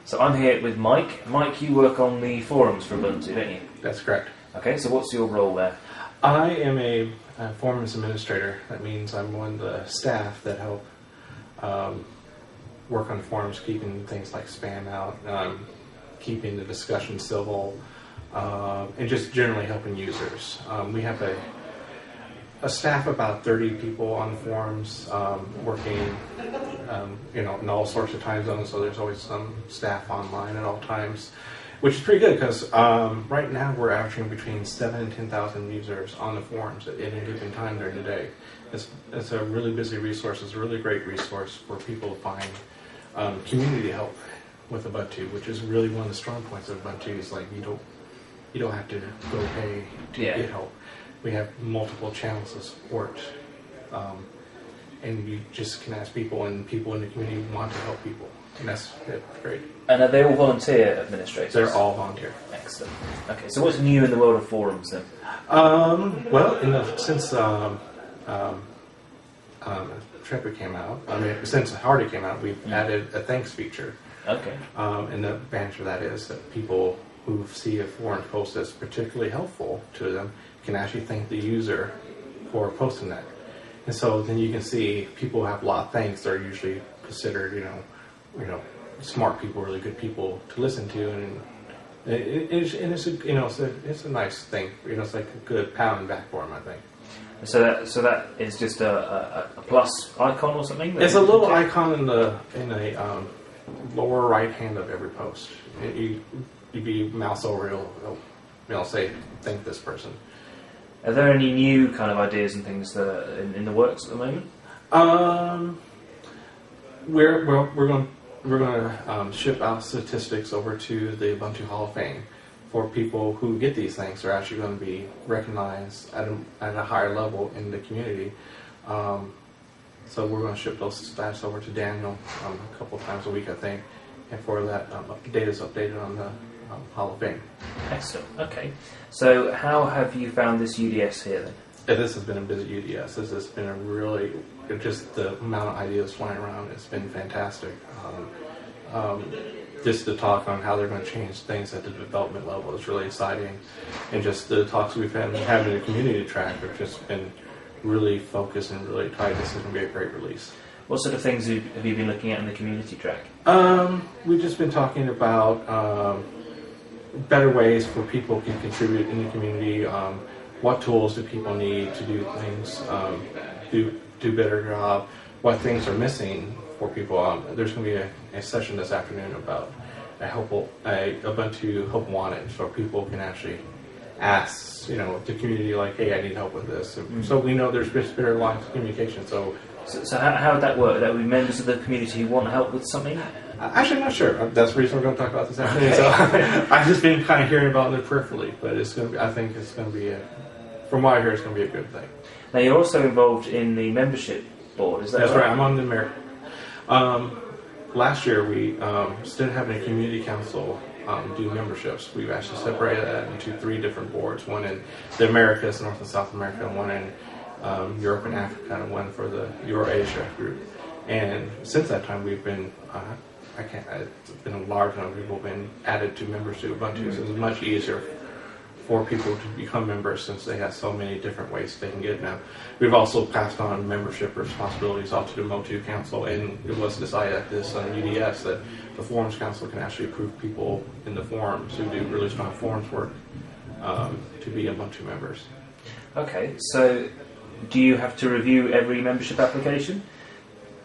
So I'm here with Mike. Mike, you work on the forums for Ubuntu, don't you? That's correct. Okay, so what's your role there? I am a forums administrator. That means I'm one of the staff that help work on the forums, keeping things like spam out, keeping the discussion civil, and just generally helping users. We have a staff of about 30 people on the forums, working in all sorts of time zones, so there's always some staff online at all times, which is pretty good because right now we're averaging between 7,000 and 10,000 users on the forums at any given time during the day. It's a really busy resource. It's a really great resource for people to find community help with Ubuntu, which is really one of the strong points of Ubuntu. Is like you don't have to go pay to get help. We have multiple channels of support, and you just can ask people, and people in the community want to help people, and that's great. And are they all volunteer administrators? They're all volunteer. Excellent. Okay, so what's new in the world of forums then? Well, since Trepid came out, since Hardy came out, we've added a thanks feature. Okay. And the advantage of that is that people who see a forum post that's particularly helpful to them can actually thank the user for posting that. And so then you can see people who have a lot of thanks are usually considered, smart people, really good people to listen to, and it's a nice thing. It's like a good pat on the back for them, I think. So that is just a plus icon or something? It's a little icon in the lower right hand of every post. If you mouse over, it'll say thank this person. Are there any new kind of ideas and things that are in the works at the moment? We're going to ship out statistics over to the Ubuntu Hall of Fame for people who get these things. Are actually going to be recognized at a higher level in the community. So we're going to ship those stats over to Daniel a couple of times a week, I think, and for that, data is updated on the Hall of Fame. Excellent. Okay. So how have you found this UDS here then? This has been a busy UDS. This has been a really, just the amount of ideas flying around, it's been fantastic. Just the talk on how they're going to change things at the development level is really exciting. And just the talks we've had in the community track have just been really focused and really tight. This is going to be a great release. What sort of things have you been looking at in the community track? We've just been talking about better ways for people to contribute in the community. What tools do people need to do things, do better job? What things are missing for people? There's going to be a session this afternoon about a Ubuntu Help Wanted, so people can actually ask, the community, like, hey, I need help with this. So we know there's better lines of communication. So how would that work? That would be members of the community who want help with something? Actually, I'm not sure. That's the reason we're going to talk about this afternoon. So I've just been kind of hearing about it peripherally, but it's going to be, I think it's going to be, from what I hear, it's going to be a good thing. Now, you're also involved in the membership board, is that That's right? right. I'm on the last year, we instead of having a community council do memberships, we've actually separated that into 3 different boards. One in the Americas, North and South America, and one in Europe and Africa, and one for the Eurasia group. And since that time, we've been it's been a large number of people have been added to members to Ubuntu, so it's much easier for people to become members since they have so many different ways they can get it now. We've also passed on membership responsibilities off to the Ubuntu Council, and it was decided at this UDS that the Forums Council can actually approve people in the forums who do really strong forums work to be Ubuntu members. Okay, so do you have to review every membership application?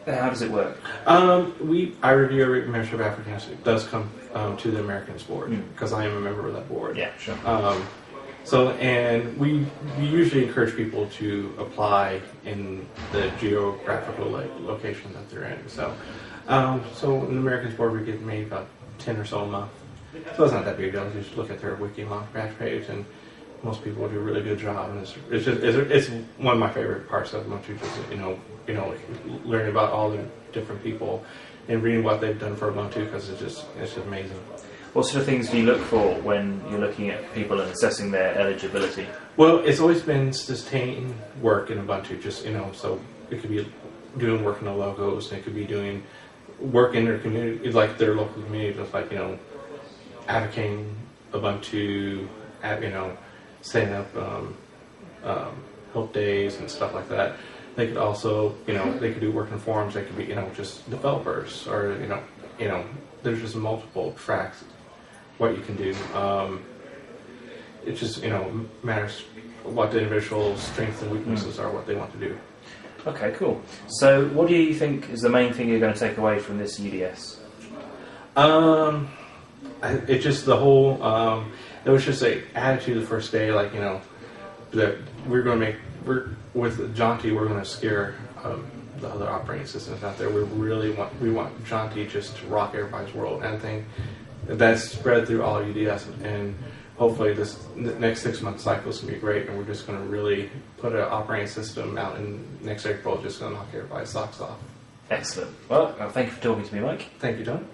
How does it work? I review every membership application. It does come to the Americans board because I am a member of that board. Yeah, sure. And we usually encourage people to apply in the geographical location that they're in. So in the Americans board, we get maybe about 10 or so a month. So it's not that big a deal. You just look at their wiki launch batch page, and most people do a really good job. And it's one of my favorite parts of Ubuntu, just learning about all the different people and reading what they've done for Ubuntu, because it's just amazing. What sort of things do you look for when you're looking at people and assessing their eligibility? Well, it's always been sustained work in Ubuntu, so it could be doing work in the logos, and it could be doing work in their community, like their local community, just like, advocating Ubuntu, setting up help days and stuff like that. They could also, they could do work in forums. They could be, just developers, or there's just multiple tracks what you can do. It just, matters what the individual strengths and weaknesses are, what they want to do. Okay, cool. So, what do you think is the main thing you're going to take away from this UDS? It just the whole. It was just an attitude the first day, like that we're with Jaunty, we're going to scare the other operating systems out there. We want Jaunty just to rock everybody's world, and I think that's spread through all UDS, and hopefully the next 6-month cycle is going to be great, and we're just going to really put an operating system out in next April, just going to knock everybody's socks off. Excellent. Well, thank you for talking to me, Mike. Thank you, Don.